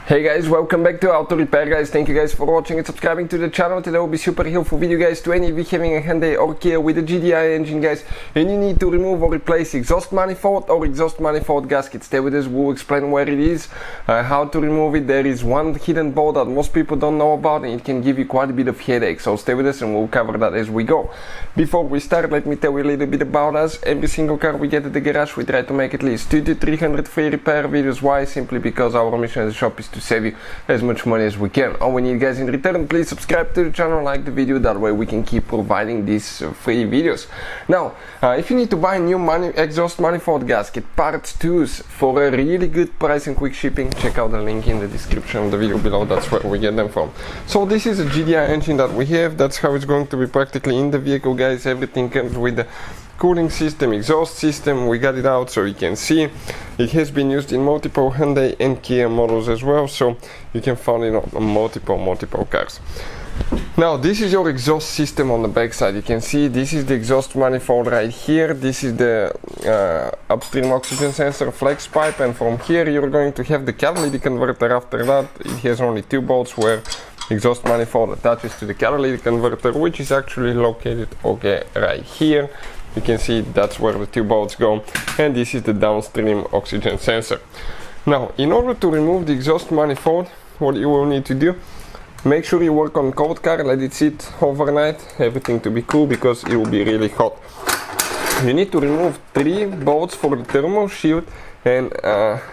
Hey guys, welcome back to Auto Repair guys. Thank you guys for watching and subscribing to the channel. Today will be super helpful video guys to any of you having a Hyundai or Kia with a GDI engine guys, and you need to remove or replace exhaust manifold or exhaust manifold gasket. Stay with us, we'll explain where it is, how to remove it. There is one hidden bolt that most people don't know about and it can give you quite a bit of headache, so stay with us and we'll cover that as we go. Before we start, let me tell you a little bit about us. Every single car we get at the garage, we try to make at least 200 to 300 free repair videos. Why? Simply because our mission as a shop is to save you as much money as we can. All we need guys in return, please subscribe to the channel, like the video, that way we can keep providing these free videos. Now, if you need to buy a new exhaust manifold gasket, parts 2s for a really good price and quick shipping, check out the link in the description of the video below. That's where we get them from. So this is a GDI engine that we have. That's how it's going to be practically in the vehicle guys. Everything comes with the cooling system, exhaust system. We got it out so you can see. It has been used in multiple Hyundai and Kia models as well, so you can find it on multiple cars. Now this is your exhaust system on the back side. You can see this is the exhaust manifold right here. This is the upstream oxygen sensor flex pipe, and from here you're going to have the catalytic converter. After that it has only two bolts where exhaust manifold attaches to the catalytic converter, which is actually located right here. You can see that's where the two bolts go, and this is the downstream oxygen sensor. Now, in order to remove the exhaust manifold, what you will need to do, make sure you work on cold car, let it sit overnight, everything to be cool, because it will be really hot. You need to remove 3 bolts for the thermal shield, and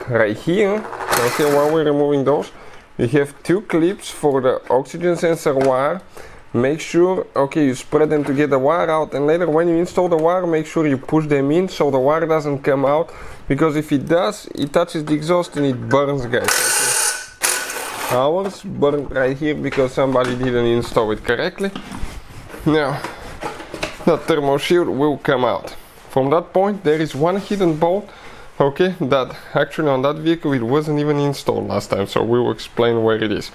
right here, okay, while we're removing those, you have 2 clips for the oxygen sensor wire. Make sure, okay, you spread them to get the wire out, and later when you install the wire, make sure you push them in so the wire doesn't come out, because if it does, it touches the exhaust and it burns guys. Okay. Ours burned right here because somebody didn't install it correctly. Now, the thermal shield will come out. From that point, there is one hidden bolt, okay, that actually on that vehicle it wasn't even installed last time, so we will explain where it is.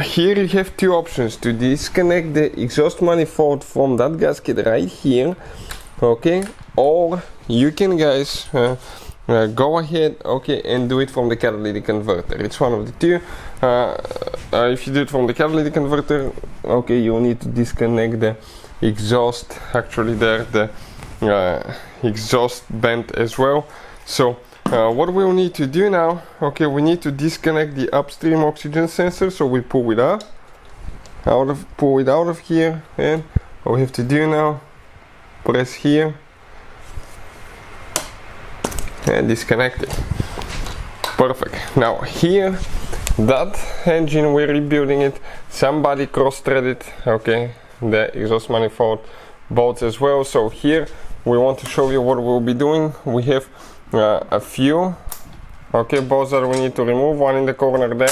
Here you have 2 options to disconnect the exhaust manifold from that gasket right here, okay, or you can guys go ahead, okay, and do it from the catalytic converter. It's one of the 2. If you do it from the catalytic converter, okay, you'll need to disconnect the exhaust, actually there the exhaust band as well. So what we'll need to do now, okay, we need to disconnect the upstream oxygen sensor, so we pull it out of here, and what we have to do now, press here and disconnect it. Perfect. Now here, that engine, we're rebuilding it, somebody cross-threaded, okay, the exhaust manifold bolts as well. So here we want to show you what we'll be doing. We have a few, okay, bolts that we need to remove. One in the corner there,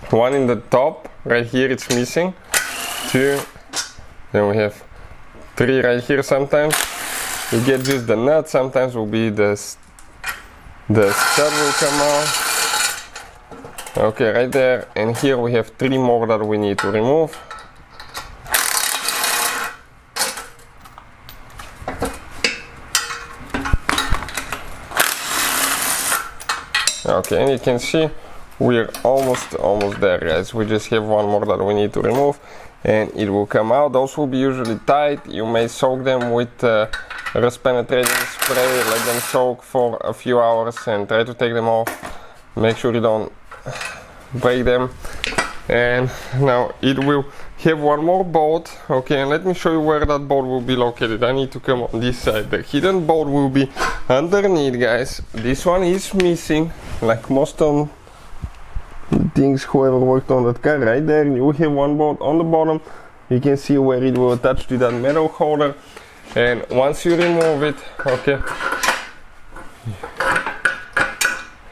one in the top right here, it's missing 2, then we have 3 right here. Sometimes you get just the nut, sometimes will be the stud will come out, okay, right there, and here we have 3 more that we need to remove. Okay, and you can see we're almost there guys. We just have 1 more that we need to remove and it will come out. Those will be usually tight. You may soak them with rust penetrating spray, let them soak for a few hours and try to take them off. Make sure you don't break them. And now it will have 1 more bolt, okay, and let me show you where that bolt will be located. I need to come on this side. The hidden bolt will be underneath guys. This one is missing, like most of the things whoever worked on that car. Right there you will have 1 bolt on the bottom. You can see where it will attach to that metal holder, and once you remove it, okay,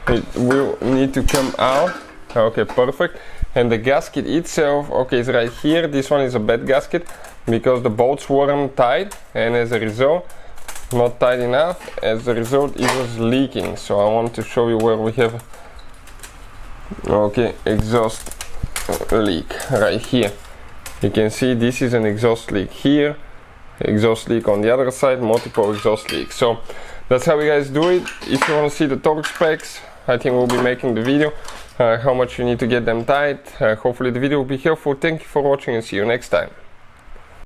it will need to come out. Okay, perfect. And the gasket itself, okay, is right here. This one is a bad gasket because the bolts weren't tight, and as a result, not tight enough. As a result, it was leaking. So I want to show you where we have, okay, exhaust leak right here. You can see this is an exhaust leak here, exhaust leak on the other side, multiple exhaust leaks. So that's how you guys do it. If you want to see the torque specs, I think we'll be making the video how much you need to get them tight. Hopefully the video will be helpful. Thank you for watching and see you next time.